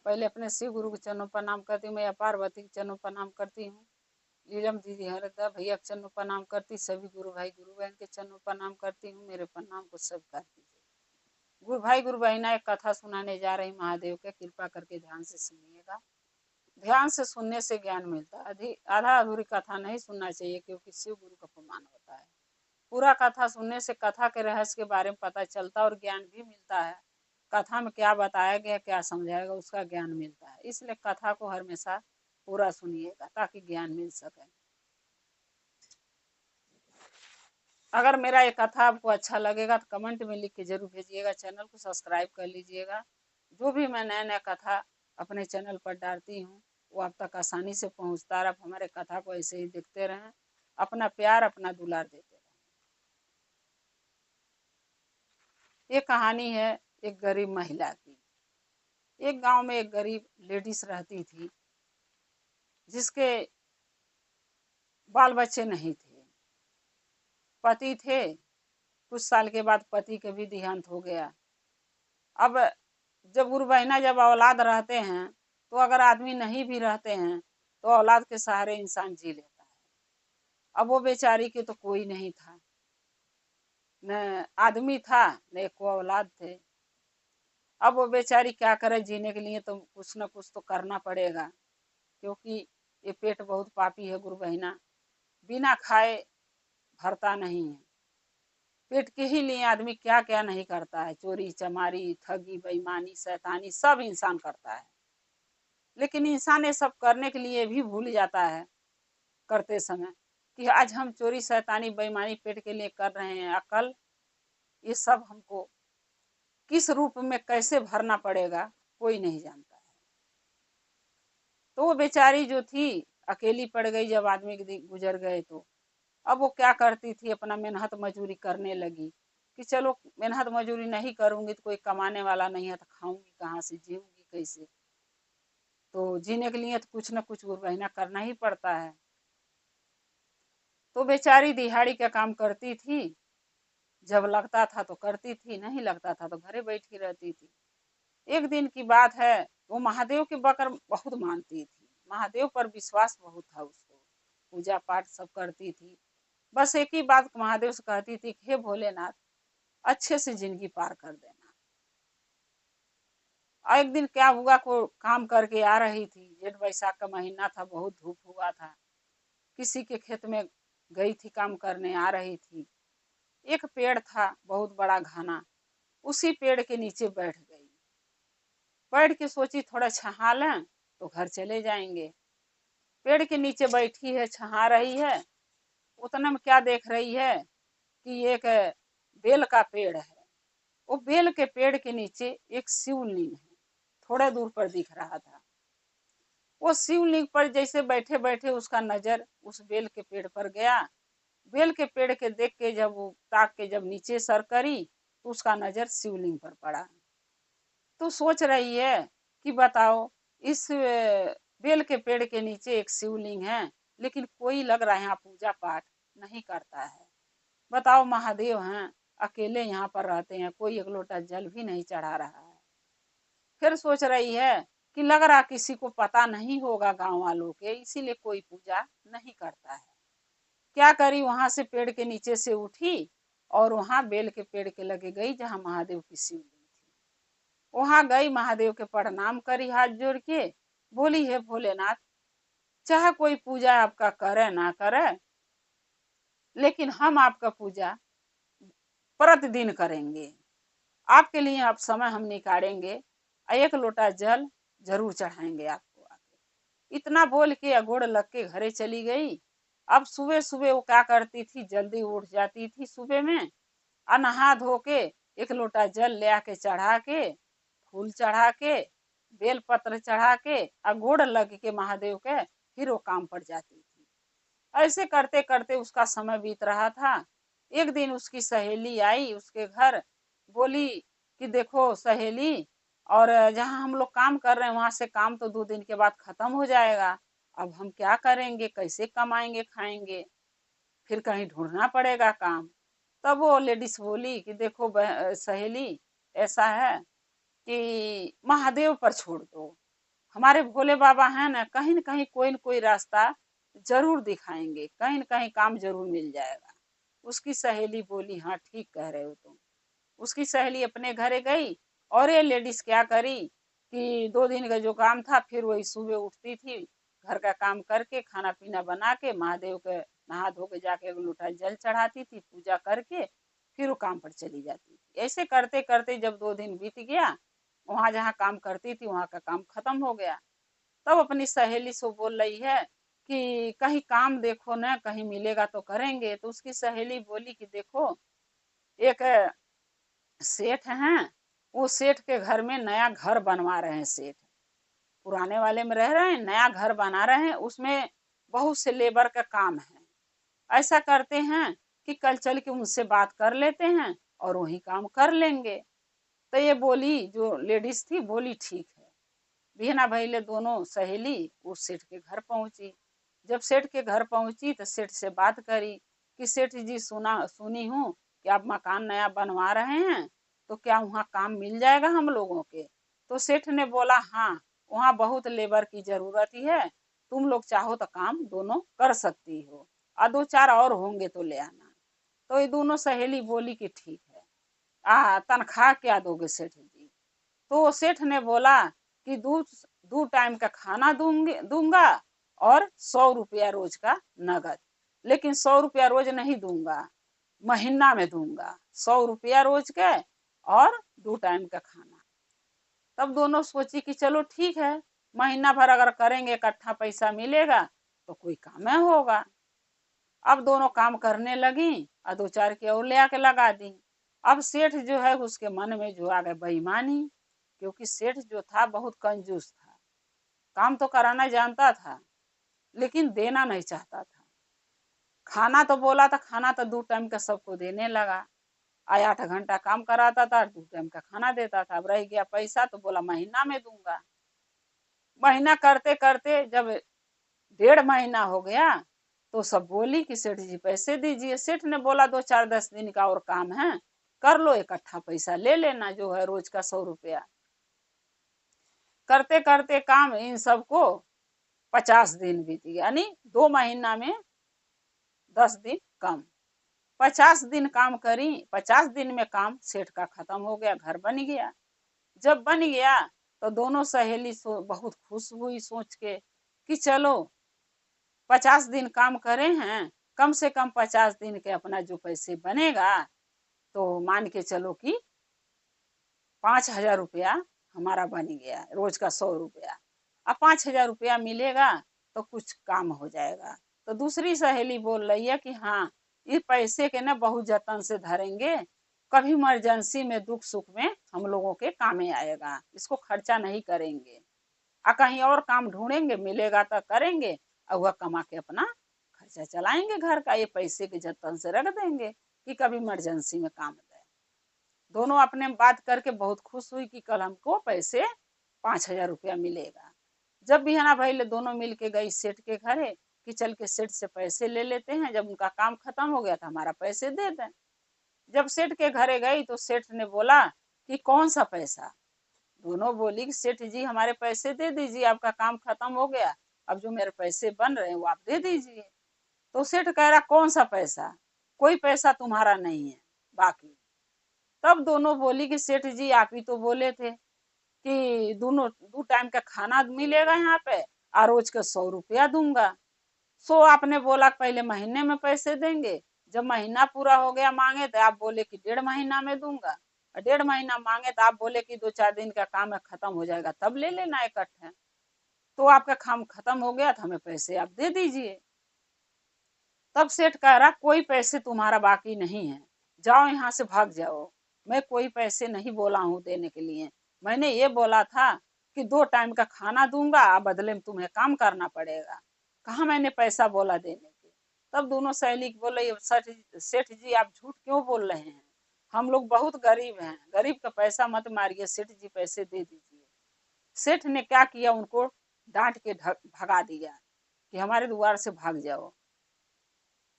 पहले अपने शिव गुरु के चरणों पर प्रणाम करती हूँ, मैं पार्वती के चरणों पर प्रणाम करती हूँ, लीलम दीदी हरदा भैया के चरणों पर प्रणाम करती, सभी गुरु भाई गुरु बहन के चरणों पर प्रणाम करती हूँ। मेरे प्रणाम को सब कर दीजिए। गुरु भाई गुरु बहना एक कथा सुनाने जा रही महादेव के, कृपा करके ध्यान से सुनिएगा। ध्यान से सुनने से ज्ञान मिलता है, आधा अधूरी कथा नहीं सुनना चाहिए, क्योंकि शिव गुरु का अपमान होता है। पूरा कथा सुनने से कथा के रहस्य के बारे में पता चलता और ज्ञान भी मिलता है। कथा में क्या बताया गया, क्या समझाएगा, उसका ज्ञान मिलता है। इसलिए कथा को हमेशा पूरा सुनिएगा ताकि ज्ञान मिल सके। अगर मेरा ये कथा आपको अच्छा लगेगा तो कमेंट में लिख के जरूर भेजिएगा। चैनल को सब्सक्राइब कर लीजिएगा। जो भी मैं नया नया कथा अपने चैनल पर डालती हूँ वो आप तक आसानी से पहुँचता रहे। हमारे कथा को ऐसे ही देखते रहें, अपना प्यार अपना दुलार देते रहें। ये कहानी है एक गरीब महिला की। एक गांव में एक गरीब लेडीज रहती थी, जिसके बाल बच्चे नहीं थे। पति थे, कुछ साल के बाद पति के भी देहांत हो गया। अब जब गुरु बहना जब औलाद रहते हैं तो अगर आदमी नहीं भी रहते हैं तो औलाद के सहारे इंसान जी लेता है। अब वो बेचारी के तो कोई नहीं था, न आदमी था न एक औलाद थे। अब वो बेचारी क्या करे, जीने के लिए तो कुछ न कुछ तो करना पड़ेगा, क्योंकि ये पेट बहुत पापी है गुरु बहना, बिना खाए भरता नहीं है। पेट के ही लिए आदमी क्या क्या नहीं करता है, चोरी चमारी ठगी बेईमानी शैतानी सब इंसान करता है। लेकिन इंसान ये सब करने के लिए भी भूल जाता है करते समय कि आज हम चोरी शैतानी बेईमानी पेट के लिए कर रहे हैं, अकल ये सब हमको किस रूप में कैसे भरना पड़ेगा कोई नहीं जानता है। तो वो बेचारी जो थी अकेली पड़ गई जब आदमी गुजर गए तो। अब वो क्या करती थी, अपना मेहनत मजूरी करने लगी कि चलो मेहनत मजूरी नहीं करूंगी तो कोई कमाने वाला नहीं है तो खाऊंगी कहाँ से, जीऊंगी कैसे। तो जीने के लिए तो कुछ न कुछ गुरबहिना करना ही पड़ता है। तो बेचारी दिहाड़ी का काम करती थी, जब लगता था तो करती थी, नहीं लगता था तो घरे बैठी रहती थी। एक दिन की बात है, वो महादेव के बकर बहुत मानती थी, महादेव पर विश्वास बहुत था उसको, पूजा पाठ सब करती थी। बस एक ही बात महादेव से कहती थी, हे भोलेनाथ अच्छे से जिंदगी पार कर देना। और एक दिन क्या हुआ, को काम करके आ रही थी, जेठ बैसाख का महीना था, बहुत धूप हुआ था, किसी के खेत में गई थी काम करने, आ रही थी। एक पेड़ था बहुत बड़ा घना, उसी पेड़ के नीचे बैठ गई। बैठ के सोची थोड़ा छहा लें तो घर चले जाएंगे। पेड़ के नीचे बैठी है, छहा रही है, उतने में क्या देख रही है कि एक बेल का पेड़ है। वो बेल के पेड़ के नीचे एक शिवलिंग है, थोड़ा दूर पर दिख रहा था। वो शिवलिंग पर जैसे बैठे बैठे उसका नजर उस बेल के पेड़ पर गया। बेल के पेड़ के देख के जब वो ताक के जब नीचे सर करी तो उसका नजर शिवलिंग पर पड़ा। तो सोच रही है कि बताओ, इस बेल के पेड़ के नीचे एक शिवलिंग है, लेकिन कोई लग रहा है यहाँ पूजा पाठ नहीं करता है। बताओ महादेव हैं, अकेले यहाँ पर रहते हैं, कोई एक लोटा जल भी नहीं चढ़ा रहा है। फिर सोच रही है कि लग रहा किसी को पता नहीं होगा गांव वालों के, इसीलिए कोई पूजा नहीं करता है। क्या करी, वहां से पेड़ के नीचे से उठी और वहां बेल के पेड़ के लगे गई जहां महादेव की शिवलिंग थी। वहां गई, महादेव के प्रणाम करी हाथ जोड़ के, बोली हे भोलेनाथ, चाहे कोई पूजा आपका करे ना करे, लेकिन हम आपका पूजा प्रतिदिन करेंगे। आपके लिए आप समय हम निकालेंगे, एक लोटा जल जरूर चढ़ाएंगे आपको आके। इतना बोल के गोड़ लग के घरे चली गई। अब सुबह सुबह वो क्या करती थी, जल्दी उठ जाती थी सुबह में, और नहा धो के एक लोटा जल ले आके चढ़ा के, फूल चढ़ा के, बेल पत्र चढ़ा के, और गोड़ लग के महादेव के फिर वो काम पर जाती थी। ऐसे करते करते उसका समय बीत रहा था। एक दिन उसकी सहेली आई उसके घर, बोली कि देखो सहेली, और जहाँ हम लोग काम कर रहे हैं वहां से काम तो 2 दिन के बाद खत्म हो जाएगा, अब हम क्या करेंगे, कैसे कमाएंगे खाएंगे, फिर कहीं ढूंढना पड़ेगा काम। तब वो लेडीज बोली कि देखो सहेली, ऐसा है कि महादेव पर छोड़ दो, हमारे भोले बाबा हैं न कहीं कोई रास्ता जरूर दिखाएंगे, कहीं न कहीं काम जरूर मिल जाएगा। उसकी सहेली बोली हाँ ठीक कह रहे हो तुम। उसकी सहेली अपने घरे गई और ये लेडीज क्या करी कि 2 दिन का जो काम था फिर वही सुबह उठती थी, घर का काम करके खाना पीना बना के महादेव के नहा धो के जाके एक लोटा जल चढ़ाती थी, पूजा करके फिर वो काम पर चली जाती थी। ऐसे करते करते जब 2 दिन बीत गया, वहां जहाँ काम करती थी वहां का काम खत्म हो गया। तब अपनी सहेली से बोल रही है कि कहीं काम देखो ना, कहीं मिलेगा तो करेंगे। तो उसकी सहेली बोली कि देखो एक सेठ हैं, वो सेठ के घर में नया घर बनवा रहे हैं। सेठ पुराने वाले में रह रहे हैं, नया घर बना रहे हैं, उसमें बहुत से लेबर का काम है। ऐसा करते हैं कि कल चल के उनसे बात कर लेते हैं और वही काम कर लेंगे। तो ये बोली, जो लेडीज थी बोली ठीक है। बिहना भैले दोनों सहेली उस सेठ के घर पहुंची। जब सेठ के घर पहुंची तो सेठ से बात करी कि सेठ जी सुनी हूँ कि आप मकान नया बनवा रहे हैं, तो क्या वहाँ काम मिल जाएगा हम लोगों के। तो सेठ ने बोला हाँ, वहाँ बहुत लेबर की जरूरत ही है, तुम लोग चाहो तो काम दोनों कर सकती हो, और 2-4 और होंगे तो ले आना। तो ये दोनों सहेली बोली कि ठीक है। तनख्वाह क्या दोगे सेठ जी। तो सेठ ने बोला कि दो टाइम का खाना दूंगा और 100 रुपया रोज का नगद। लेकिन 100 रुपया रोज नहीं दूंगा, महीना में दूंगा। 100 रुपया रोज के और 2 टाइम का खाना। तब दोनों सोची कि चलो ठीक है, महीना भर अगर करेंगे इकट्ठा पैसा मिलेगा तो कोई काम है होगा। अब दोनों काम करने लगी और 2-4 की और ले आके लगा दी। अब सेठ जो है उसके मन में जो आ गए बेईमानी, क्योंकि सेठ जो था बहुत कंजूस था। काम तो कराना जानता था लेकिन देना नहीं चाहता था। खाना तो बोला था, खाना तो 2 टाइम का सबको देने लगा। 8 घंटा काम कराता था, 2 टाइम का खाना देता था। अब रह गया पैसा तो बोला महीना में दूंगा। महीना करते करते जब 1.5 महीना हो गया तो सब बोली कि सेठ जी पैसे दीजिए। सेठ ने बोला 2-4-10 दिन का और काम है, कर लो, इकट्ठा पैसा ले लेना जो है रोज का 100 रुपया। करते करते काम इन सबको 50 दिन बीत गया, यानी 2 महीना में 10 दिन कम। 50 दिन काम करी, 50 दिन में काम सेठ का खत्म हो गया, घर बन गया। जब बन गया तो दोनों सहेली बहुत खुश हुई सोच के कि चलो 50 दिन काम करे हैं, कम से कम 50 दिन के अपना जो पैसे बनेगा तो मान के चलो कि 5,000 रुपया हमारा बन गया, रोज का 100 रुपया। अब 5,000 रुपया मिलेगा तो कुछ काम हो जाएगा। तो दूसरी सहेली बोल रही है कि हाँ, ये पैसे के ना बहुत जतन से धरेंगे, कभी इमरजेंसी में दुख सुख में हम लोगों के काम आएगा, इसको खर्चा नहीं करेंगे। कहीं और काम ढूंढेंगे, मिलेगा तो करेंगे और वह कमा के अपना खर्चा चलाएंगे घर का। ये पैसे के जतन से रख देंगे कि कभी इमरजेंसी में काम दे। दोनों अपने बात करके बहुत खुश हुई कि कल हमको पैसे 5,000 रुपया मिलेगा। जब बिहाना भाई दोनों मिल के गई सेठ के घरे कि चल के सेठ से पैसे ले लेते हैं, जब उनका काम खत्म हो गया तो हमारा पैसे दे दें। जब सेठ के घरे गई तो सेठ ने बोला कि कौन सा पैसा। दोनों बोली कि सेठ जी हमारे पैसे दे दीजिए, आपका काम खत्म हो गया, अब जो मेरे पैसे बन रहे हैं वो आप दे दीजिए। तो सेठ कह रहा कौन सा पैसा, कोई पैसा तुम्हारा नहीं है बाकी। तब दोनों बोली कि सेठ जी आप ही तो बोले थे कि दोनों 2 टाइम का खाना मिलेगा यहाँ पे और रोज का 100 रुपया दूंगा। सो आपने बोला पहले महीने में पैसे देंगे, जब महीना पूरा हो गया मांगे तो आप बोले कि 1.5 महीना में दूंगा, और 1.5 महीना मांगे तो आप बोले कि 2-4 दिन का काम है खत्म हो जाएगा तब ले लेना इकट्ठे। तो आपका काम खत्म हो गया तो हमें पैसे आप दे दीजिए। तब सेठ कह रहा कोई पैसे तुम्हारा बाकी नहीं है, जाओ यहाँ से भाग जाओ। मैं कोई पैसे नहीं बोला हूँ देने के लिए, मैंने ये बोला था कि 2 टाइम का खाना दूंगा, बदले में तुम्हें काम करना पड़ेगा। कहाँ मैंने पैसा बोला देने के। तब दोनों सहेली बोले सेठ जी आप झूठ क्यों बोल रहे हैं, हम लोग बहुत गरीब हैं, गरीब का पैसा मत मारिए, सेठ जी पैसे दे दीजिए। सेठ ने क्या किया, उनको डांट के भगा दिया कि हमारे द्वार से भाग जाओ।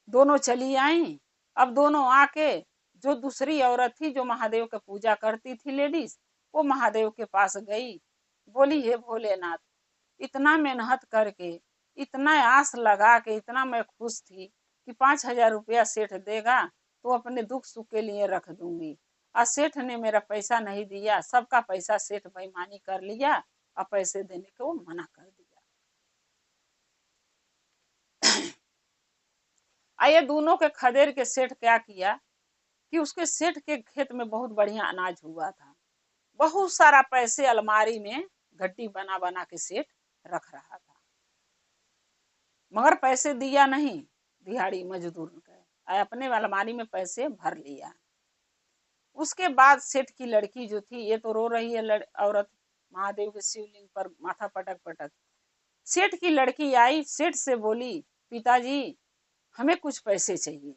दोनों चली आई। अब दोनों आके, जो दूसरी औरत थी जो महादेव की पूजा करती थी लेडीज, वो महादेव के पास गई, बोली हे भोलेनाथ इतना मेहनत करके, इतना आस लगा के, इतना मैं खुश थी कि 5,000 रुपया सेठ देगा तो अपने दुख सुख के लिए रख दूंगी। और सेठ ने मेरा पैसा नहीं दिया, सबका पैसा सेठ बेईमानी कर लिया और पैसे देने को मना कर दिया। आइए दोनों के खदेड़ के सेठ क्या किया कि उसके सेठ के खेत में बहुत बढ़िया अनाज हुआ था, बहुत सारा पैसे अलमारी में गड्डी बना बना के सेठ रख रहा था, मगर पैसे दिया नहीं दिहाड़ी मजदूर के, अपने अलमारी में पैसे भर लिया। उसके बाद सेठ की लड़की जो थी, ये तो रो रही है औरत महादेव के शिवलिंग पर माथा पटक पटक। सेठ की लड़की आई, सेठ से बोली पिताजी हमें कुछ पैसे चाहिए।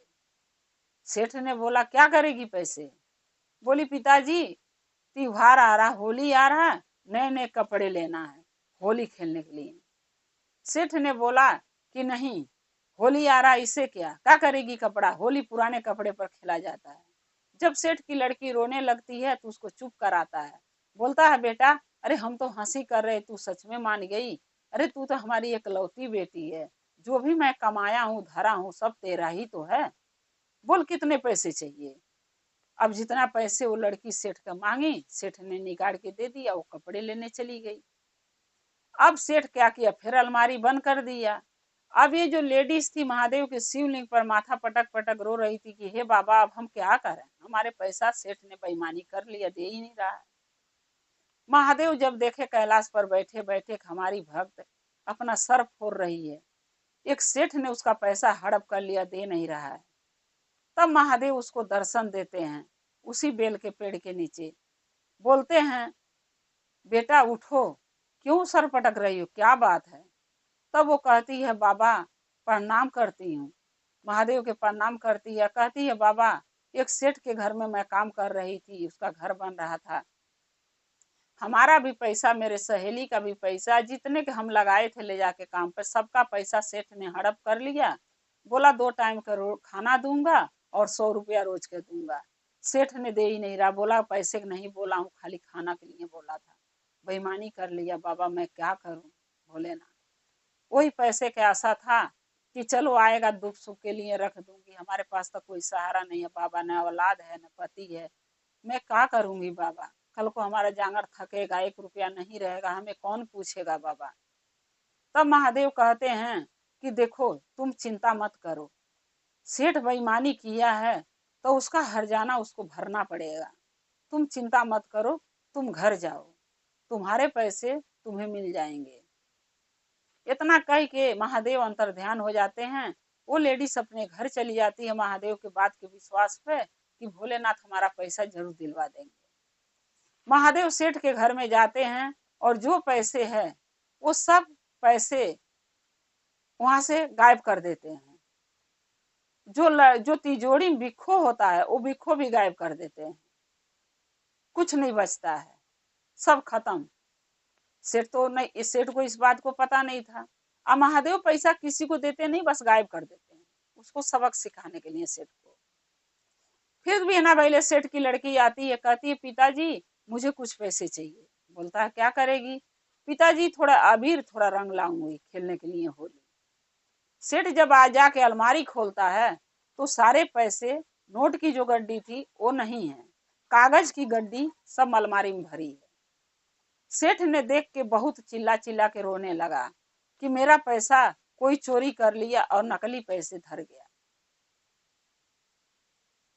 सेठ ने बोला क्या करेगी पैसे? बोली पिताजी त्योहार आ रहा, होली आ रहा, नए नए कपड़े लेना है होली खेलने के लिए। सेठ ने बोला कि नहीं, होली आ रहा, इसे क्या करेगी कपड़ा, होली पुराने कपड़े पर खेला जाता है। जब सेठ की लड़की रोने लगती है तो उसको चुप कराता है, बोलता है बेटा अरे हम तो हंसी कर रहे, तू सच में मान गई? अरे तू तो हमारी एकलौती बेटी है, जो भी मैं कमाया हूँ धरा हूँ सब तेरा ही तो है, बोल कितने पैसे चाहिए। अब जितना पैसे वो लड़की सेठ का मांगी, सेठ ने निकाल के दे दिया, वो कपड़े लेने चली गई। अब सेठ क्या किया, फिर अलमारी बंद कर दिया। अब ये जो लेडीज थी महादेव के शिवलिंग पर माथा पटक पटक रो रही थी कि हे बाबा अब हम क्या करें, हमारे पैसा सेठ ने बेईमानी कर लिया, दे ही नहीं रहा है। महादेव जब देखे कैलाश पर बैठे बैठे हमारी भक्त अपना सर फोड़ रही है, एक सेठ ने उसका पैसा हड़प कर लिया, दे नहीं रहा है, तब महादेव उसको दर्शन देते हैं उसी बेल के पेड़ के नीचे। बोलते हैं बेटा उठो, क्यों सर पटक रही हो, क्या बात है? तब वो कहती है बाबा प्रणाम करती हूँ। महादेव के प्रणाम करती है, कहती है बाबा एक सेठ के घर में मैं काम कर रही थी, उसका घर बन रहा था, हमारा भी पैसा, मेरे सहेली का भी पैसा, जितने के हम लगाए थे ले जाके काम पे, सबका पैसा सेठ ने हड़प कर लिया। बोला 2 टाइम का खाना दूंगा और 100 रुपया रोज के दूंगा। सेठ ने दे ही नहीं रहा, बोला पैसे नहीं बोला हूँ, खाली खाना के लिए बोला था, बेईमानी कर लिया बाबा, मैं क्या करूँ भोलेनाथ। वही पैसे के आशा था कि चलो आएगा दुख सुख के लिए रख दूंगी, हमारे पास तो कोई सहारा नहीं है बाबा, न औलाद है न पति है, मैं क्या करूंगी बाबा, कल को हमारा जांगर थकेगा, 1 रुपया नहीं रहेगा, हमें कौन पूछेगा बाबा। तब महादेव कहते हैं कि देखो तुम चिंता मत करो, सेठ बेईमानी किया है तो उसका हर्जाना उसको भरना पड़ेगा, तुम चिंता मत करो, तुम घर जाओ, तुम्हारे पैसे तुम्हें मिल जाएंगे। इतना कह के महादेव अंतर ध्यान हो जाते हैं, वो लेडीज अपने घर चली जाती है महादेव के बात के विश्वास पे कि भोलेनाथ हमारा पैसा जरूर दिलवा देंगे। महादेव सेठ के घर में जाते हैं और जो पैसे है वो सब पैसे वहां से गायब कर देते हैं, जो तिजोरी में बिक्खो होता है वो बिक्खो भी गायब कर देते हैं, कुछ नहीं बचता है, सब खत्म। सेठ तो नहीं, सेठ को इस बात को पता नहीं था। अब महादेव पैसा किसी को देते नहीं, बस गायब कर देते हैं, उसको सबक सिखाने के लिए सेठ को। फिर भी है ना पहले सेठ की लड़की आती है, कहती है पिताजी मुझे कुछ पैसे चाहिए। बोलता है क्या करेगी? पिताजी थोड़ा अबीर थोड़ा रंग लाऊंगी खेलने के लिए होली। सेठ जब आ जाके अलमारी खोलता है तो सारे पैसे, नोट की जो गड्डी थी वो नहीं है, कागज की गड्डी सब अलमारी में भरी है। सेठ ने देख के बहुत चिल्ला चिल्ला के रोने लगा कि मेरा पैसा कोई चोरी कर लिया और नकली पैसे धर गया,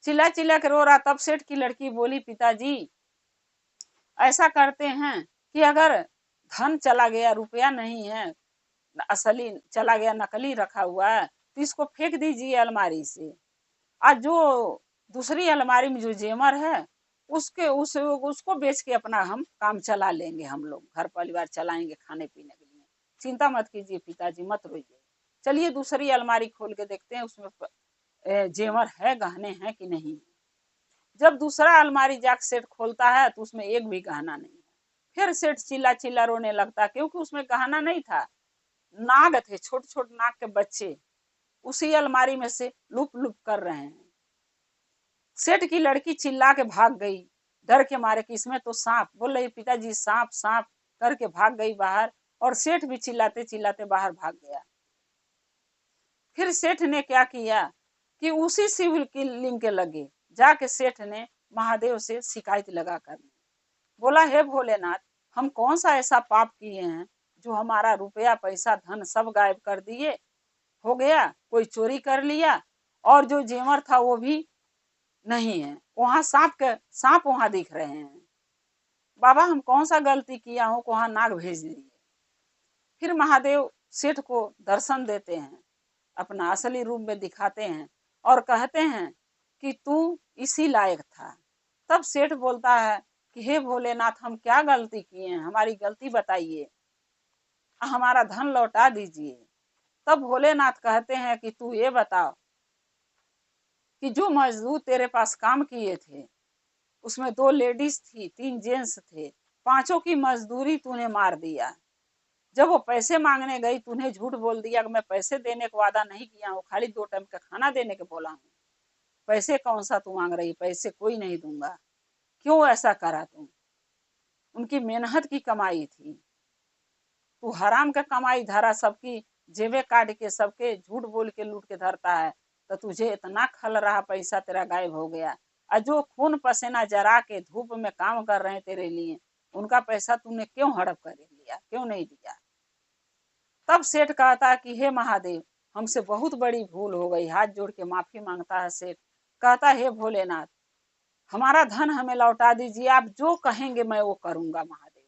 चिल्ला चिल्ला के रो रहा। तब सेठ की लड़की बोली पिताजी ऐसा करते हैं कि अगर धन चला गया, रुपया नहीं है, असली चला गया, नकली रखा हुआ है, तो इसको फेंक दीजिए अलमारी से, और जो दूसरी अलमारी में जो जेवर है उसको बेच के अपना हम काम चला लेंगे, हम लोग घर परिवार चलाएंगे खाने पीने के लिए, चिंता मत कीजिए पिताजी, मत रोइए। चलिए दूसरी अलमारी खोल के देखते हैं उसमें जेवर है, गहने हैं कि नहीं। जब दूसरा अलमारी जाके सेठ खोलता है तो उसमें एक भी गहना नहीं है। फिर सेठ चिल्ला चिल्ला रोने लगता क्योंकि उसमें गहना नहीं था, नाग थे, छोटे छोटे नाग के बच्चे उसी अलमारी में से लुप लुप कर रहे हैं। सेठ की लड़की चिल्ला के भाग गई डर के मारे कि इसमें तो सांप, बोल रही पिताजी सांप सांप करके भाग गई बाहर। और सेठ भी चिल्लाते चिल्लाते बाहर भाग गया। फिर सेठ ने क्या किया कि उसी शिवलिंग के लगे जाके सेठ ने महादेव से शिकायत लगा कर बोला, हे भोलेनाथ, हम कौन सा ऐसा पाप किए हैं जो हमारा रुपया पैसा धन सब गायब कर दिए, हो गया, कोई चोरी कर लिया, और जो जेवर था वो भी नहीं है, वहां सांप वहां दिख रहे हैं। बाबा हम कौन सा गलती किया हूँ, वहां नाग भेज दिए। फिर महादेव सेठ को दर्शन देते हैं, अपना असली रूप में दिखाते हैं और कहते हैं कि तू इसी लायक था। तब सेठ बोलता है कि हे भोलेनाथ, हम क्या गलती किए हैं, हमारी गलती बताइए, हमारा धन लौटा दीजिए। तब भोलेनाथ कहते हैं कि तू ये बताओ कि जो मजदूर तेरे पास काम किए थे उसमें 2 लेडीज थी, 3 जेंट्स थे, पांचों की मजदूरी तूने मार दिया। जब वो पैसे मांगने गई तूने झूठ बोल दिया कि मैं पैसे देने का वादा नहीं किया हूँ, खाली 2 टाइम का खाना देने के बोला हूँ। पैसे कौन सा तू मांग रही, पैसे कोई नहीं दूंगा। क्यों ऐसा करा तू? उनकी मेहनत की कमाई थी, तू हराम का कमाई धरा, सबकी जेबें काट के सबके झूठ बोल के लूट के धरता है। तो तुझे इतना खल रहा, पैसा तेरा गायब हो गया। और जो खून पसीना जरा के धूप में काम कर रहे हैं तेरे लिए, उनका पैसा तूने क्यों हड़प कर लिया, क्यों नहीं दिया? तब सेठ कहता कि हे महादेव, हमसे बहुत बड़ी भूल हो गई, हाथ जोड़ के माफी मांगता है सेठ। कहता हे भोलेनाथ, हमारा धन हमें लौटा दीजिए, आप जो कहेंगे मैं वो करूंगा महादेव,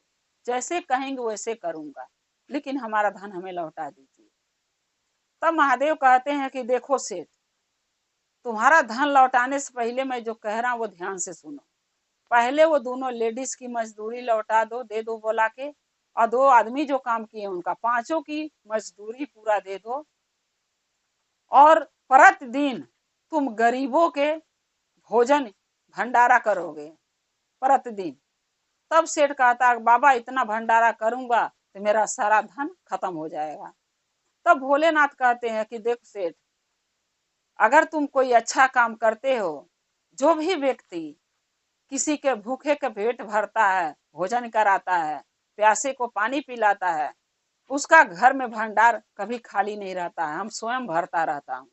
जैसे कहेंगे वैसे करूंगा, लेकिन हमारा धन हमें लौटा दीजिए। तब महादेव कहते हैं कि देखो सेठ, तुम्हारा धन लौटाने से पहले मैं जो कह रहा हूँ वो ध्यान से सुनो। पहले वो दोनों लेडीज की मजदूरी लौटा दो, दे दो बोला के, और 2 आदमी जो काम किए उनका पांचों की मजदूरी पूरा दे दो, और प्रतिदिन तुम गरीबों के भोजन भंडारा करोगे प्रतिदिन। तब सेठ कहता बाबा इतना भंडारा करूंगा तो मेरा सारा धन खत्म हो जाएगा। तब भोलेनाथ कहते हैं कि देख सेठ, अगर तुम कोई अच्छा काम करते हो, जो भी व्यक्ति किसी के भूखे के पेट भरता है, भोजन कराता है, प्यासे को पानी पिलाता है, उसका घर में भंडार कभी खाली नहीं रहता है। हम स्वयं भरता रहता हूँ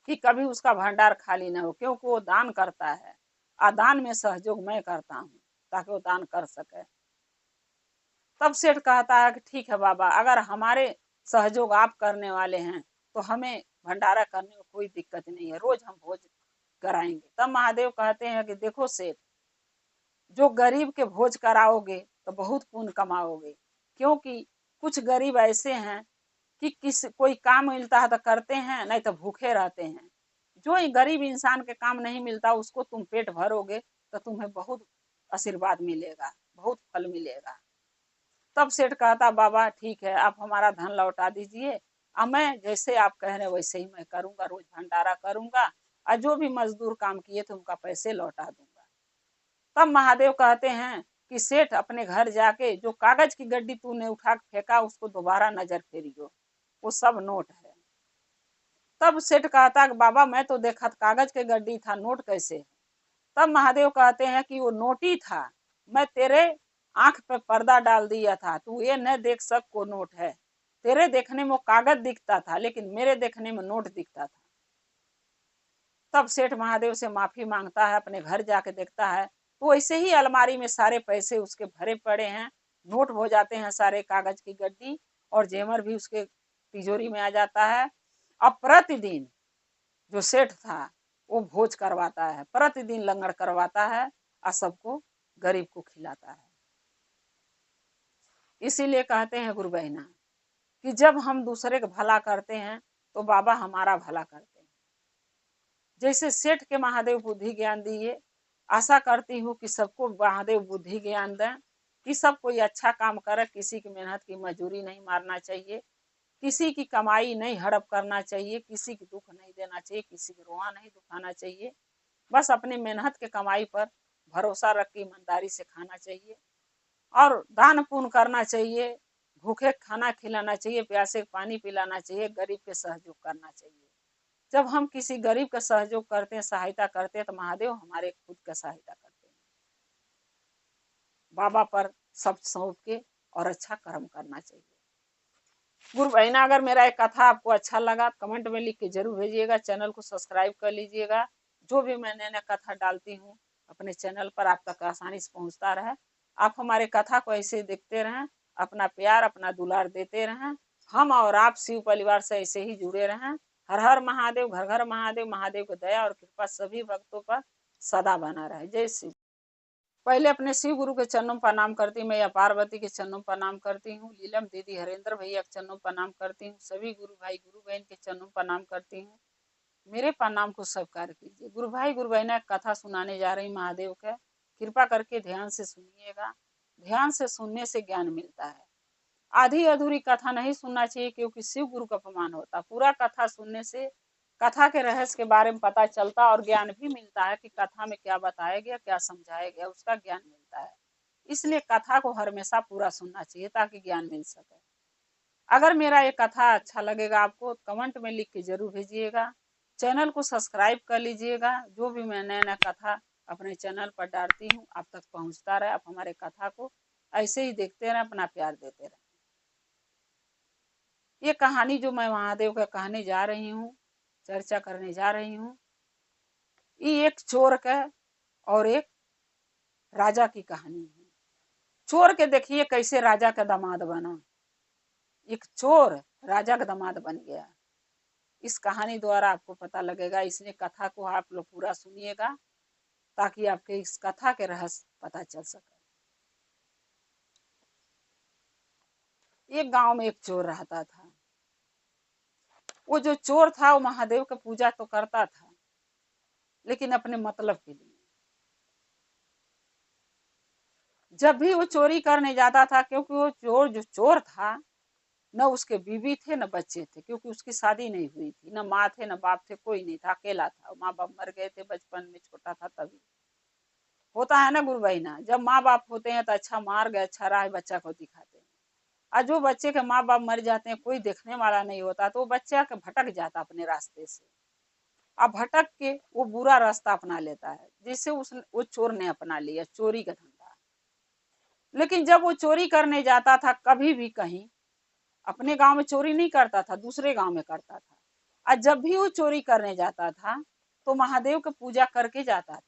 कि कभी उसका भंडार खाली ना हो, क्योंकि वो दान करता है। दान में सहयोग मैं करता हूँ ताकि वो दान कर सके। तब सेठ कहता है कि ठीक है बाबा, अगर हमारे सहयोग आप करने वाले हैं तो हमें भंडारा करने में कोई दिक्कत नहीं है, रोज हम भोज कराएंगे। तब महादेव कहते हैं कि देखो सेठ, जो गरीब के भोज कराओगे तो बहुत पुण्य कमाओगे, क्योंकि कुछ गरीब ऐसे हैं कि कोई काम मिलता है तो करते हैं, नहीं तो भूखे रहते हैं। जो गरीब इंसान के काम नहीं मिलता उसको तुम पेट भरोगे तो तुम्हें बहुत आशीर्वाद मिलेगा, बहुत फल मिलेगा। तब सेठ कहता बाबा ठीक है, आप हमारा धन लौटा दीजिए, अब मैं जैसे आप कह रहे हैं वैसे ही मैं करूंगा, रोज भंडारा करूंगा, और जो भी मजदूर काम किए थे उनका पैसे लौटा दूंगा। तब महादेव कहते हैं कि सेठ अपने घर जाके जो कागज की गड्डी तूने उठा फेंका उसको दोबारा नजर फेरियो, वो सब नोट है। तब सेठ कहता कि बाबा मैं तो देखा कागज के गड्डी था, नोट कैसे है? तब महादेव कहते हैं कि वो नोट ही था, मैं तेरे आंख पे पर्दा डाल दिया था, तू ये न देख सक को नोट है। तेरे देखने में वो कागज दिखता था, लेकिन मेरे देखने में नोट दिखता था। तब सेठ महादेव से माफी मांगता है, अपने घर जाके देखता है तो वैसे ही अलमारी में सारे पैसे उसके भरे पड़े हैं, नोट हो जाते हैं सारे, कागज की गड्डी और जेवर भी उसके तिजोरी में आ जाता है। अब प्रतिदिन जो सेठ था वो भोज करवाता है, प्रतिदिन लंगर करवाता है और सबको गरीब को खिलाता है। इसीलिए कहते हैं गुरु बहना कि जब हम दूसरे का भला करते हैं तो बाबा हमारा भला करते हैं। जैसे सेठ के महादेव बुद्धि ज्ञान दिए, आशा करती हूँ कि सबको महादेव बुद्धि ज्ञान दें कि सब कोई अच्छा काम करे, किसी की मेहनत की मजूरी नहीं मारना चाहिए, किसी की कमाई नहीं हड़प करना चाहिए, किसी की दुख नहीं देना चाहिए, किसी की रोआ नहीं दुखाना चाहिए। बस अपनी मेहनत के कमाई पर भरोसा रख के ईमानदारी से खाना चाहिए और दान पुण्य करना चाहिए, भूखे खाना खिलाना चाहिए, प्यासे पानी पिलाना चाहिए, गरीब के सहयोग करना चाहिए। जब हम किसी गरीब का सहयोग करते हैं, सहायता करते हैं, तो महादेव हमारे खुद का सहायता करते हैं। बाबा पर सब सौंप के और अच्छा कर्म करना चाहिए। गुरु बहना, अगर मेरा एक कथा आपको अच्छा लगा कमेंट में लिख के जरूर भेजिएगा। चैनल को सब्सक्राइब कर लीजिएगा। जो भी मैं नया कथा डालती हूँ अपने चैनल पर आप तक आसानी से पहुंचता रहे। आप हमारे कथा को ऐसे देखते रहें, अपना प्यार अपना दुलार देते रहें। हम और आप शिव परिवार से ऐसे ही जुड़े रहें। हर हर महादेव, घर घर महादेव। महादेव की दया और कृपा सभी भक्तों पर सदा बना रहे। जय शिव। पहले अपने शिव गुरु के चरणों पर प्रणाम करती हूँ। मैं या पार्वती के चरणों पर प्रणाम करती हूँ। लीलम दीदी, हरेंद्र भैया के चरणों पर प्रणाम करती हूँ। सभी गुरु भाई गुरु बहन के चरणों पर प्रणाम करती हूँ। मेरे प्रणाम को स्वीकार कीजिए। गुरु भाई गुरु बहन कथा सुनाने जा रही महादेव का, कृपा करके ध्यान से सुनिएगा। ध्यान से सुनने से ज्ञान मिलता है। आधी अधूरी कथा नहीं सुनना चाहिए, क्योंकि शिव गुरु का अपमान होता। पूरा कथा सुनने से कथा के रहस्य के बारे में पता चलता और ज्ञान भी मिलता है कि कथा में क्या बताया गया, क्या समझाया गया, उसका ज्ञान मिलता है। इसलिए कथा को हमेशा पूरा सुनना चाहिए ताकि ज्ञान मिल सके। अगर मेरा ये कथा अच्छा लगेगा आपको, कमेंट में लिख के जरूर भेजिएगा। चैनल को सब्सक्राइब कर लीजिएगा। जो भी मैं नया नया कथा अपने चैनल पर डालती हूँ आप तक पहुँचता रहे। आप हमारे कथा को ऐसे ही देखते रहें, अपना प्यार देते रहें। ये कहानी जो मैं महादेव का कहने जा रही हूँ, चर्चा करने जा रही हूँ, ये एक चोर का और एक राजा की कहानी है। चोर के देखिए कैसे राजा का दामाद बना। एक चोर राजा का दामाद बन गया। इस कहानी द्वारा आपको पता लगेगा। इसलिए कथा को आप लोग पूरा सुनिएगा ताकि आपके इस कथा के रहस्य पता चल सके। एक गांव में एक चोर रहता था। वो जो चोर था वो महादेव का पूजा तो करता था, लेकिन अपने मतलब के लिए। जब भी वो चोरी करने जाता था, क्योंकि वो जो चोर था न उसके बीवी थे न बच्चे थे, क्योंकि उसकी शादी नहीं हुई थी। न माँ थे न बाप थे, कोई नहीं था, अकेला था। माँ बाप मर गए थे बचपन में, छोटा था तभी। होता है ना गुरु बहना, जब माँ बाप होते हैं तो अच्छा मार्ग अच्छा राह बच्चा को दिखाते हैं। और जो बच्चे के माँ बाप मर जाते हैं, कोई देखने वाला नहीं होता, तो वो बच्चा के भटक जाता अपने रास्ते से। अब भटक के वो बुरा रास्ता अपना लेता है, जिससे वो चोर ने अपना लिया चोरी का धंधा। लेकिन जब वो चोरी करने जाता था कभी भी कहीं, अपने गांव में चोरी नहीं करता था, दूसरे गांव में करता था। और जब भी वो चोरी करने जाता था तो महादेव की पूजा करके जाता था।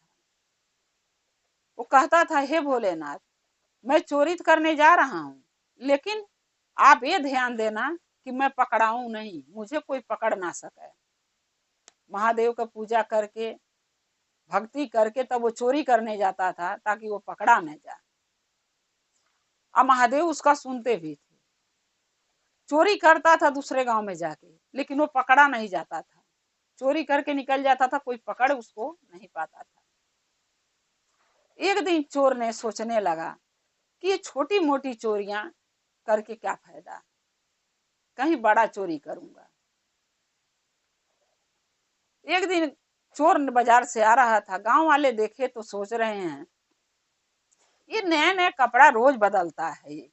वो कहता था, हे भोलेनाथ, मैं चोरी करने जा रहा हूँ, लेकिन आप ये ध्यान देना कि मैं पकड़ाऊं नहीं, मुझे कोई पकड़ ना सके। महादेव का पूजा करके भक्ति करके तब वो चोरी करने जाता था ताकि वो पकड़ा न जाए। अब महादेव उसका सुनते भी थे। चोरी करता था दूसरे गांव में जाके, लेकिन वो पकड़ा नहीं जाता था। चोरी करके निकल जाता था, कोई पकड़ उसको नहीं पाता था। एक दिन चोर ने सोचने लगा कि ये छोटी मोटी चोरियां करके क्या फायदा, कहीं बड़ा चोरी करूंगा। एक दिन चोर बाजार से आ रहा था। गांव वाले देखे तो सोच रहे हैं, ये नया नया कपड़ा रोज बदलता है, ये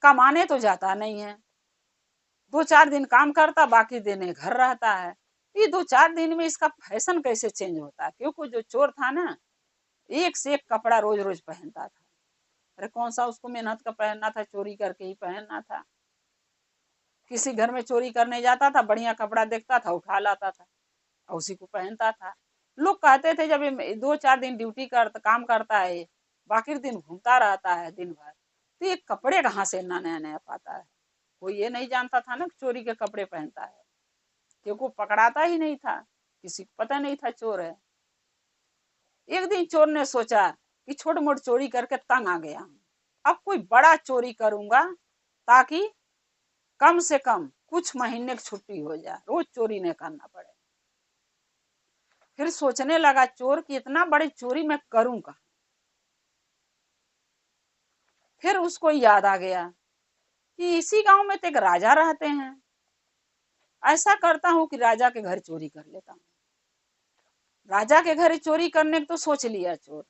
कमाने तो जाता नहीं है। 2-4 दिन काम करता, बाकी दिन घर रहता है। ये 2-4 दिन में इसका फैशन कैसे चेंज होता है, क्योंकि जो चोर था ना, एक से एक कपड़ा रोज रोज पहनता था। अरे कौन सा उसको मेहनत का पहनना था, चोरी करके ही पहनना था। किसी घर में चोरी करने जाता था, बढ़िया कपड़ा देखता था उठा लाता था और उसी को पहनता था। लोग कहते थे जब 2-4 दिन ड्यूटी काम करता है, बाकी दिन घूमता रहता है दिन भर, तो ये कपड़े कहाँ से नया नया पाता है। कोई ये नहीं जानता था ना चोरी के कपड़े पहनता है, क्योंकि पकड़ाता ही नहीं था, किसी को पता नहीं था चोर है। एक दिन चोर ने सोचा कि छोटी मोटी चोरी करके तंग आ गया, अब कोई बड़ा चोरी करूंगा ताकि कम से कम कुछ महीने की छुट्टी हो जाए, रोज चोरी नहीं करना पड़े। फिर सोचने लगा चोर की इतना बड़ी चोरी मैं करूंगा। फिर उसको याद आ गया कि इसी गांव में तो एक राजा रहते हैं, ऐसा करता हूं कि राजा के घर चोरी कर लेता हूं। राजा के घर चोरी करने को तो सोच लिया चोर,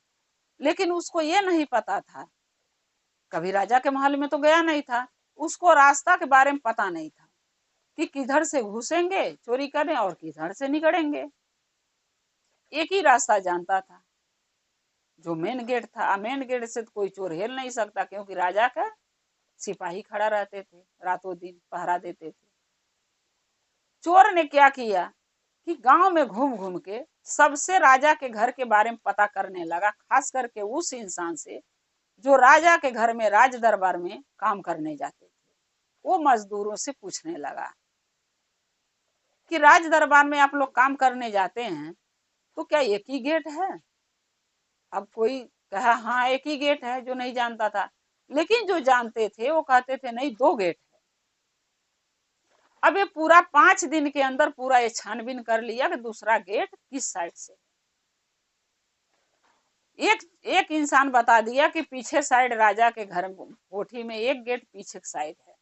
लेकिन उसको ये नहीं पता था, कभी राजा के महल में तो गया नहीं था, उसको रास्ता के बारे में पता नहीं था कि किधर से घुसेंगे चोरी करने और किधर से निकलेंगे। एक ही रास्ता जानता था, जो मेन गेट था। मेन गेट से तो कोई चोर हिल नहीं सकता, क्योंकि राजा का सिपाही खड़ा रहते थे, रातों दिन पहरा देते थे। चोर ने क्या किया कि गांव में घूम घूम के सबसे राजा के घर के बारे में पता करने लगा, खास करके उस इंसान से जो राजा के घर में राज दरबार में काम करने जाते थे। वो मजदूरों से पूछने लगा कि राज दरबार में आप लोग काम करने जाते हैं तो क्या एक ही गेट है? अब कोई कहा हाँ एक ही गेट है, जो नहीं जानता था। लेकिन जो जानते थे वो कहते थे नहीं, 2 गेट है। अब ये पूरा 5 दिन के अंदर पूरा ये छानबीन कर लिया कि दूसरा गेट किस साइड से। एक इंसान बता दिया कि पीछे साइड राजा के घर कोठी में एक गेट पीछे साइड है।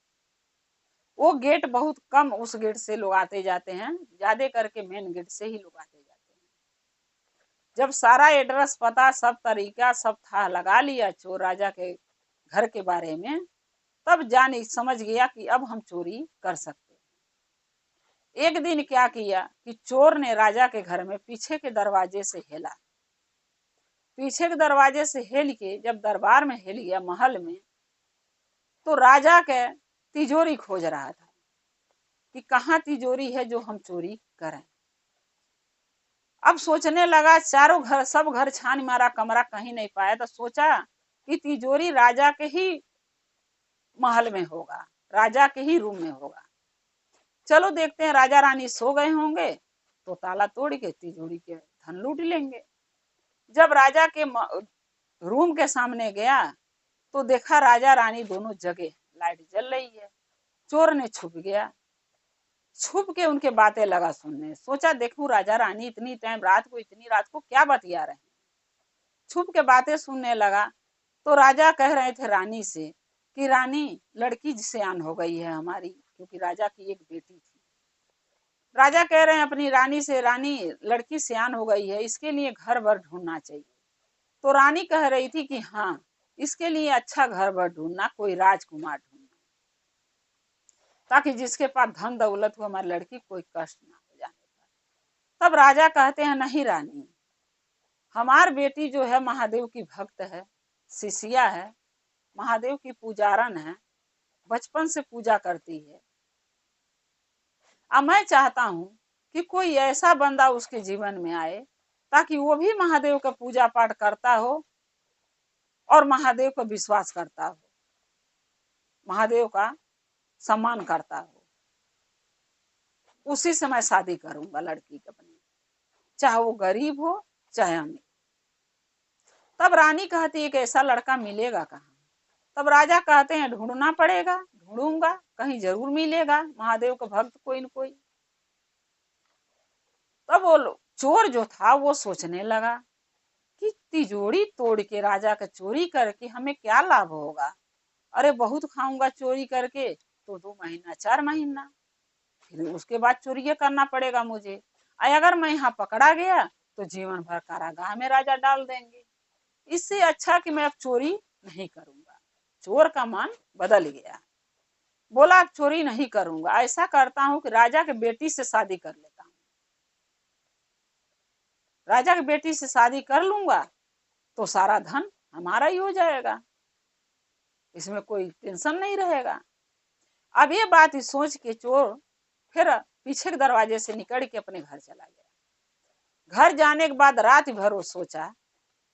वो गेट बहुत कम, उस गेट से लोग आते जाते हैं, ज्यादा करके मेन गेट से ही लोग आते जाते हैं। जब सारा एड्रेस पता सब तरीका सब था लगा लिया चोर राजा के घर के बारे में, तब जान समझ गया कि अब हम चोरी कर सकते हैं। एक दिन क्या किया कि चोर ने राजा के घर में पीछे के दरवाजे से हेला। पीछे के दरवाजे से हेल के जब दरबार में हेल गया महल में, तो राजा के तिजोरी खोज रहा था कि कहाँ तिजोरी है जो हम चोरी करें। अब सोचने लगा, चारों घर सब घर छान मारा, कमरा कहीं नहीं पाया, तो सोचा कि तिजोरी राजा के ही महल में होगा, राजा के ही रूम में होगा। चलो देखते हैं, राजा रानी सो गए होंगे तो ताला तोड़ के तिजोरी के धन लूट लेंगे। जब राजा के रूम के सामने गया तो देखा राजा रानी दोनों जगह लाइट जल रही है। चोर ने छुप गया, छुप के उनके बातें लगा सुनने। सोचा देखूं राजा रानी इतनी रात को क्या बतिया रहे हैं। छुप के बातें सुनने लगा तो राजा कह रहे थे रानी से कि रानी लड़की सयान हो गई है हमारी, क्योंकि राजा की एक बेटी थी। राजा कह रहे हैं अपनी रानी से, रानी लड़की सयान हो गई है, इसके लिए घर भर ढूंढना चाहिए। तो रानी कह रही थी कि हाँ, इसके लिए अच्छा घर भर ढूंढना, कोई राजकुमार ढूंढना, ताकि जिसके पास धन दौलत हो हमारी लड़की कोई कष्ट ना हो जाने पर। तब राजा कहते हैं नहीं रानी, हमार बेटी जो है महादेव की भक्त है, शिष्या है, महादेव की पूजारन है, बचपन से पूजा करती है। अब मैं चाहता हूं कि कोई ऐसा बंदा उसके जीवन में आए ताकि वो भी महादेव का पूजा पाठ करता हो और महादेव का विश्वास करता हो, महादेव का सम्मान करता हो। उसी से मैं शादी करूंगा लड़की की अपनी, चाहे वो गरीब हो चाहे अमीर। तब रानी कहती है कि ऐसा लड़का मिलेगा कहाँ? तब राजा कहते हैं ढूंढना पड़ेगा, ढूंढूंगा, कहीं जरूर मिलेगा महादेव का भक्त कोई न कोई। तब वो चोर जो था वो सोचने लगा कि तिजोरी तोड़ के राजा का चोरी करके हमें क्या लाभ होगा? अरे बहुत खाऊंगा चोरी करके तो 2 महीना 4 महीना, फिर उसके बाद चोरी करना पड़ेगा मुझे। अगर मैं यहाँ पकड़ा गया तो जीवन भर कारागाह में राजा डाल देंगे। इससे अच्छा कि मैं अब चोरी नहीं करूंगा। चोर का मन बदल गया, बोला अब चोरी नहीं करूंगा, ऐसा करता हूं कि राजा के बेटी से शादी कर लेता हूं। राजा की बेटी से शादी कर लूंगा तो सारा धन हमारा ही हो जाएगा, इसमें कोई टेंशन नहीं रहेगा। अब ये बात ही सोच के चोर फिर पीछे के दरवाजे से निकल के अपने घर चला गया। घर जाने के बाद रात भर वो सोचा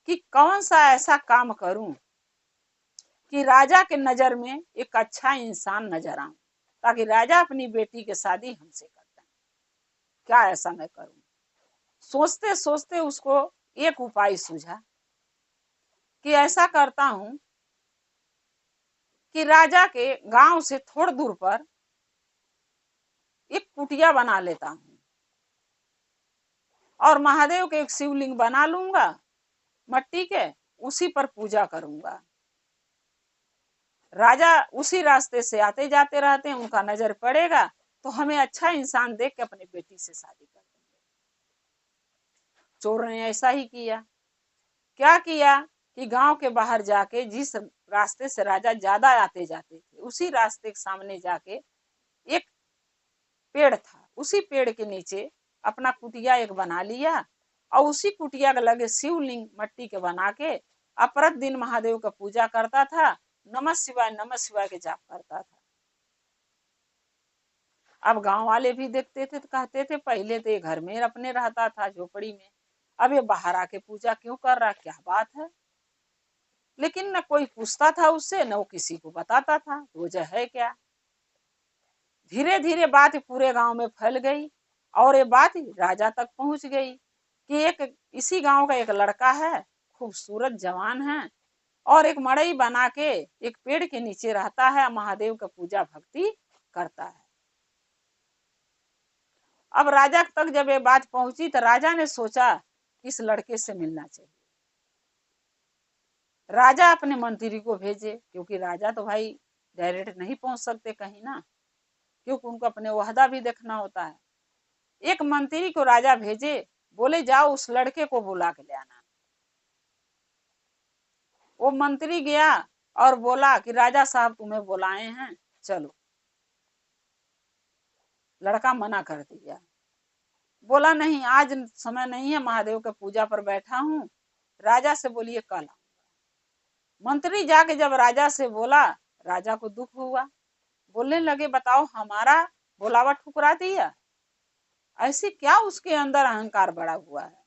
कि कौन सा ऐसा काम करूं कि राजा के नजर में एक अच्छा इंसान नजर आऊं, ताकि राजा अपनी बेटी की शादी हमसे कर दें। क्या ऐसा मैं करूं? सोचते सोचते उसको एक उपाय सूझा कि ऐसा करता हूं कि राजा के गांव से थोड़ी दूर पर एक कुटिया बना लेता हूं और महादेव के एक शिवलिंग बना लूंगा मट्टी के, उसी पर पूजा करूंगा। राजा उसी रास्ते से आते जाते रहते हैं, उनका नजर पड़ेगा तो हमें अच्छा इंसान देख के अपनी बेटी से शादी कर देंगे। चोर ने ऐसा ही किया। क्या किया कि गांव के बाहर जाके, जिस रास्ते से राजा ज्यादा आते जाते थे, उसी रास्ते के सामने जाके एक पेड़ था, उसी पेड़ के नीचे अपना कुटिया एक बना लिया और उसी कुटिया के लगे शिवलिंग मट्टी के बना के अपरत दिन महादेव का पूजा करता था। नमः शिवाय के जाप करता था। अब गांव वाले भी देखते थे तो कहते थे पहले तो ये घर में अपने रहता था झोपड़ी में, अब ये बाहर आके पूजा क्यों कर रहा, क्या बात है। लेकिन न कोई पूछता था उससे, न वो किसी को बताता था वजह है क्या। धीरे धीरे बात पूरे गांव में फैल गई और ये बात राजा तक पहुंच गई कि एक इसी गांव का एक लड़का है, खूबसूरत जवान है, और एक मड़ई बना के एक पेड़ के नीचे रहता है, महादेव का पूजा भक्ति करता है। अब राजा तक जब ये बात पहुंची तो राजा ने सोचा इस लड़के से मिलना चाहिए। राजा अपने मंत्री को भेजे, क्योंकि राजा तो भाई डायरेक्ट नहीं पहुंच सकते कहीं ना, क्योंकि उनको अपने ओहदा भी देखना होता है। एक मंत्री को राजा भेजे, बोले जाओ उस लड़के को बुला के ले आना। वो मंत्री गया और बोला कि राजा साहब तुम्हें बुलाए हैं, चलो। लड़का मना कर दिया, बोला नहीं आज समय नहीं है, महादेव के पूजा पर बैठा हूँ, राजा से बोलिए कल आऊंगा। मंत्री जाके जब राजा से बोला, राजा को दुख हुआ, बोलने लगे बताओ हमारा बुलावा ठुकरा दिया, ऐसी क्या उसके अंदर अहंकार बड़ा हुआ है।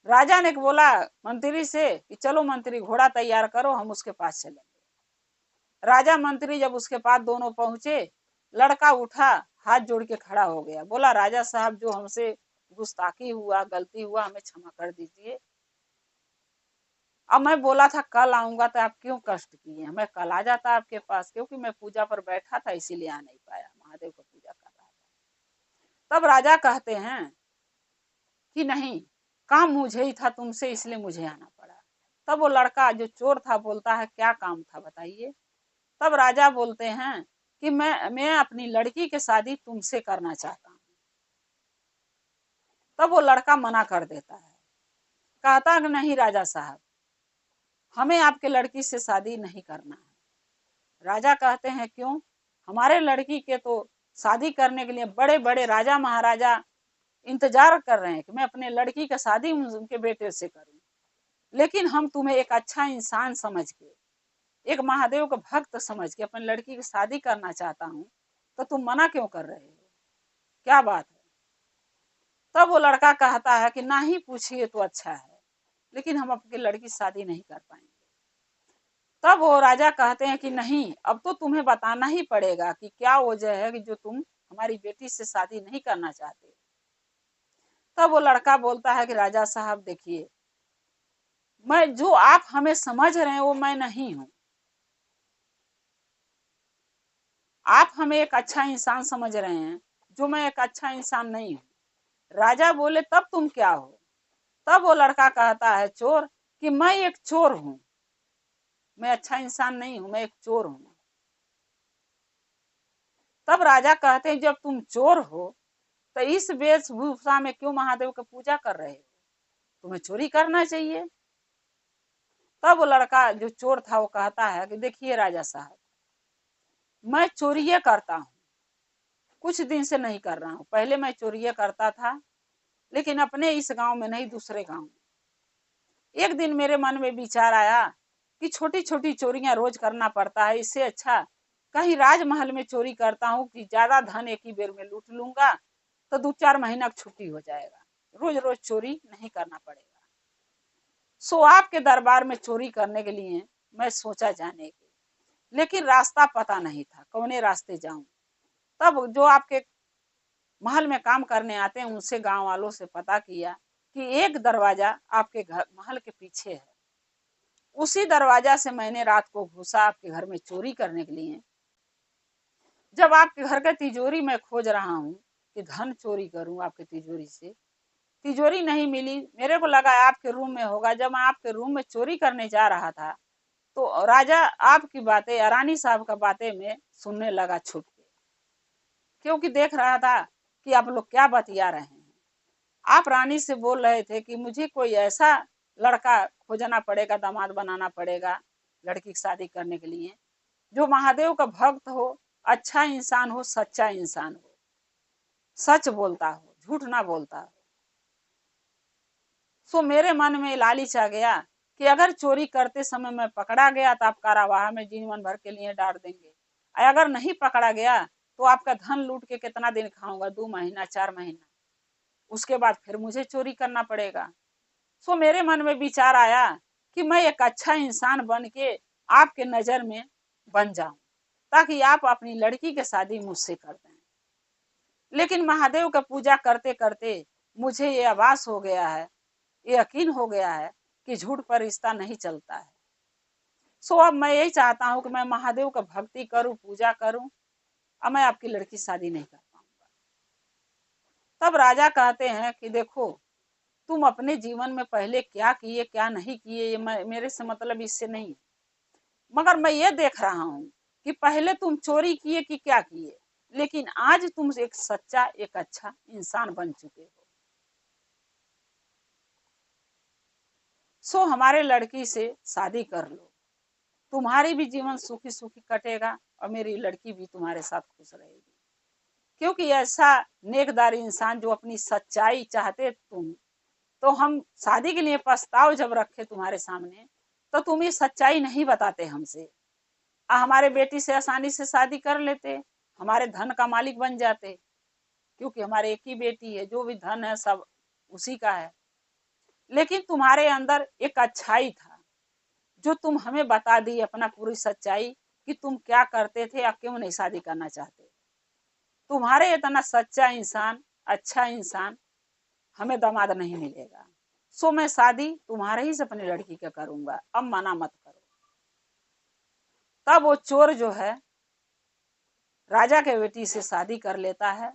राजा ने बोला मंत्री से कि चलो मंत्री घोड़ा तैयार करो, हम उसके पास चलेंगे। राजा मंत्री जब उसके पास दोनों पहुंचे, लड़का उठा, हाथ जोड़ के खड़ा हो गया, बोला राजा साहब जो हमसे गुस्ताखी हुआ, गलती हुआ, हमें क्षमा कर दीजिए। अब मैं बोला था कल आऊंगा तो आप क्यों कष्ट किए, मैं कल आ जाता आपके पास, क्योंकि मैं पूजा पर बैठा था इसीलिए आ नहीं पाया, महादेव का पूजा कर रहा था। तब राजा कहते हैं कि नहीं, काम मुझे ही था तुमसे, इसलिए मुझे आना पड़ा। तब वो लड़का जो चोर था बोलता है क्या काम था बताइए। तब राजा बोलते हैं कि मैं अपनी लड़की की शादी तुमसे करना चाहता हूँ। तब वो लड़का मना कर देता है, कहता है नहीं राजा साहब, हमें आपके लड़की से शादी नहीं करना है। राजा कहते हैं क्यों, हमारे लड़की के तो शादी करने के लिए बड़े बड़े राजा महाराजा इंतजार कर रहे हैं कि मैं अपने लड़की का शादी उनके बेटे से करूं, लेकिन हम तुम्हें एक अच्छा इंसान समझ के, एक महादेव का भक्त समझ के अपनी लड़की की शादी करना चाहता हूं, तो तुम मना क्यों कर रहे हो, क्या बात है। तब वो लड़का कहता है कि ना ही पूछिए तो अच्छा है, लेकिन हम अपनी लड़की की शादी नहीं कर पाएंगे। तब वो राजा कहते हैं कि नहीं, अब तो तुम्हें बताना ही पड़ेगा कि क्या वजह है कि जो तुम हमारी बेटी से शादी नहीं करना चाहते। तब वो लड़का बोलता है कि राजा साहब देखिए, मैं जो आप हमें समझ रहे हैं वो मैं नहीं हूं, आप हमें एक अच्छा इंसान समझ रहे हैं, जो मैं एक अच्छा इंसान नहीं हूं। राजा बोले तब तुम क्या हो। तब वो लड़का कहता है चोर, कि मैं एक चोर हूं, मैं अच्छा इंसान नहीं हूं, मैं एक चोर हूं। तब राजा कहते हैं जब तुम चोर हो तो इस वेशभूषा में क्यों महादेव की पूजा कर रहे हो, तुम्हें चोरी करना चाहिए। तब वो लड़का जो चोर था वो कहता है कि देखिए राजा साहब, मैं चोरिये करता हूँ, कुछ दिन से नहीं कर रहा हूँ, पहले मैं चोरिये करता था, लेकिन अपने इस गांव में नहीं दूसरे गांव में। एक दिन मेरे मन में विचार आया कि छोटी छोटी चोरियां रोज करना पड़ता है, इससे अच्छा कहीं राजमहल में चोरी करता हूँ कि ज्यादा धन एक ही बेर में लूट लूंगा, तो 2-4 महीना की छुट्टी हो जाएगा, रोज रोज चोरी नहीं करना पड़ेगा। सो आपके दरबार में चोरी करने के लिए मैं सोचा जाने की, लेकिन रास्ता पता नहीं था कौने रास्ते जाऊं। तब जो आपके महल में काम करने आते हैं उनसे, गांव वालों से पता किया कि एक दरवाजा आपके घर महल के पीछे है, उसी दरवाजा से मैंने रात को घुसा आपके घर में चोरी करने के लिए। जब आपके घर का तिजोरी मैं खोज रहा हूँ कि धन चोरी करूं आपके तिजोरी से, तिजोरी नहीं मिली, मेरे को लगा आपके रूम में होगा। जब मैं आपके रूम में चोरी करने जा रहा था तो राजा आपकी बातें, रानी साहब का बातें में सुनने लगा छुप के, क्योंकि देख रहा था कि आप लोग क्या बतिया रहे हैं। आप रानी से बोल रहे थे कि मुझे कोई ऐसा लड़का खोजना पड़ेगा, दामाद बनाना पड़ेगा लड़की की शादी करने के लिए, जो महादेव का भक्त हो, अच्छा इंसान हो, सच्चा इंसान हो, सच बोलता हो, झूठ ना बोलता हो। सो मेरे मन में लालच आ गया कि अगर चोरी करते समय मैं पकड़ा गया तो आप कारावाह में जीवन भर के लिए डाल देंगे, और अगर नहीं पकड़ा गया तो आपका धन लूट के कितना दिन खाऊंगा, 2 महीना 4 महीना, उसके बाद फिर मुझे चोरी करना पड़ेगा। सो मेरे मन में विचार आया कि मैं एक अच्छा इंसान बन के आपके नजर में बन जाऊं, ताकि आप अपनी लड़की की शादी मुझसे कर दें। लेकिन महादेव का पूजा करते करते मुझे ये आभास हो गया है, ये यकीन हो गया है कि झूठ पर रिश्ता नहीं चलता है। सो अब मैं यही चाहता हूँ कि मैं महादेव का भक्ति करूं, पूजा करूं, अब मैं आपकी लड़की शादी नहीं कर पाऊंगा। तब राजा कहते हैं कि देखो, तुम अपने जीवन में पहले क्या किए क्या नहीं किए, ये मेरे से मतलब इससे नहीं, मगर मैं ये देख रहा हूं कि पहले तुम चोरी किए कि क्या किए, लेकिन आज तुम एक सच्चा एक अच्छा इंसान बन चुके हो। सो हमारे लड़की से शादी कर लो, तुम्हारी भी जीवन सुखी सुखी कटेगा और मेरी लड़की भी तुम्हारे साथ खुश रहेगी। क्योंकि ऐसा नेकदार इंसान जो अपनी सच्चाई चाहते तुम, तो हम शादी के लिए प्रस्ताव जब रखे तुम्हारे सामने तो तुम ये सच्चाई नहीं बताते हमसे, हमारे बेटी से आसानी से शादी कर लेते, हमारे धन का मालिक बन जाते, क्योंकि हमारे एक ही बेटी है, जो भी धन है सब उसी का है। लेकिन तुम्हारे अंदर एक अच्छाई था जो तुम हमें बता दी अपना पूरी सच्चाई कि तुम क्या करते थे या क्यों नहीं शादी करना चाहते। तुम्हारे इतना सच्चा इंसान, अच्छा इंसान हमें दामाद नहीं मिलेगा। सो मैं शादी तुम्हारे ही से अपनी लड़की का करूंगा, अब मना मत करो। तब वो चोर जो है राजा के बेटी से शादी कर लेता है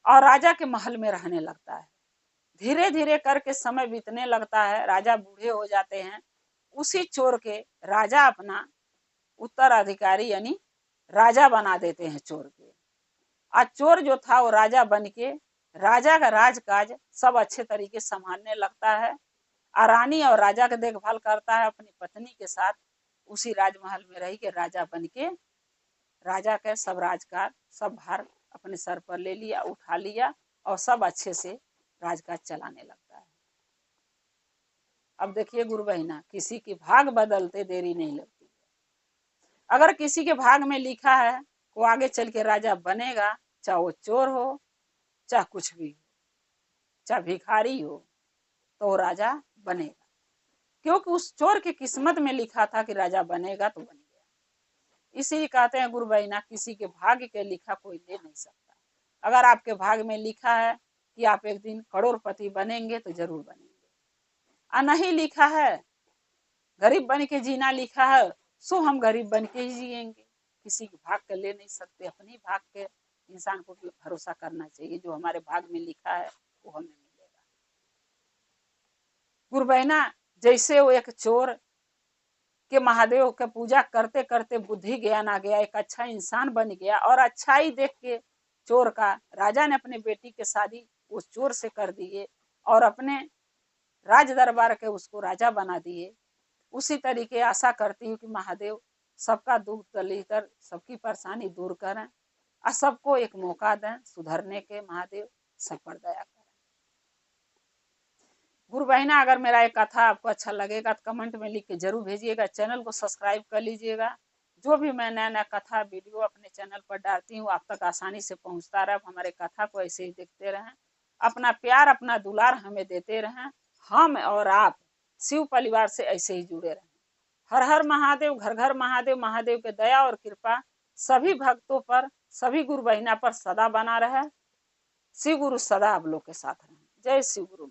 और राजा के महल में रहने लगता है। धीरे धीरे करके समय बीतने लगता है, राजा बूढ़े हो जाते हैं। उसी चोर के राजा अपना उत्तराधिकारी यानी राजा बना देते हैं चोर के। आज चोर जो था वो राजा बन के राजा का राजकाज सब अच्छे तरीके से संभालने लगता है, रानी और राजा का देखभाल करता है अपनी पत्नी के साथ। उसी राजमहल में रह के राजा बन के राजा का सब राजकाज सब भार अपने सर पर ले लिया, उठा लिया और सब अच्छे से राजकाज चलाने लगता है। अब देखिए गुरु बहिना, किसी की भाग बदलते देरी नहीं लगती है। अगर किसी के भाग में लिखा है वो आगे चल के राजा बनेगा, चाहे वो चोर हो, चाहे कुछ भी हो, चाहे भिखारी हो, तो वो राजा बनेगा, क्योंकि उस चोर की किस्मत में लिखा था कि राजा बनेगा तो बन गया। इसीलिए कहते हैं गुरु बहिना, किसी के भाग्य के लिखा कोई ले नहीं सकता। अगर आपके भाग्य में लिखा है कि आप एक दिन करोड़पति बनेंगे तो जरूर बनेंगे, और नहीं लिखा है गरीब बन के जीना लिखा है, सो हम गरीब बन के ही जिएंगे। किसी के भाग के ले नहीं सकते, अपनी भाग के इंसान को भी भरोसा करना चाहिए, जो हमारे भाग में लिखा है वो हमें मिलेगा। गुरु बहना, जैसे वो एक चोर के महादेव का पूजा करते करते बुद्धि ज्ञान आ गया, एक अच्छा इंसान बन गया, और अच्छाई देख के चोर का राजा ने अपने बेटी के शादी उस चोर से कर दिए और अपने राज दरबार के उसको राजा बना दिए। उसी तरीके आशा करती हूँ कि महादेव सबका दुख दलीतर सबकी परेशानी दूर करें और सबको एक मौका दें सुधरने के। महादेव सब पर दया करें। गुरु बहना, अगर मेरा एक कथा आपको अच्छा लगेगा तो कमेंट में लिख के जरूर भेजिएगा। चैनल को सब्सक्राइब कर लीजिएगा। जो भी मैं नया नया कथा वीडियो अपने चैनल पर डालती हूँ आप तक आसानी से पहुँचता रहे। हमारे कथा को ऐसे ही देखते रहें, अपना प्यार अपना दुलार हमें देते रहें। हम और आप शिव परिवार से ऐसे ही जुड़े रहें। हर हर महादेव, घर घर महादेव। महादेव के दया और कृपा सभी भक्तों पर, सभी गुरु बहिना पर सदा बना रहे। शिव गुरु सदा आप लोग के साथ रहें। जय शिव गुरु।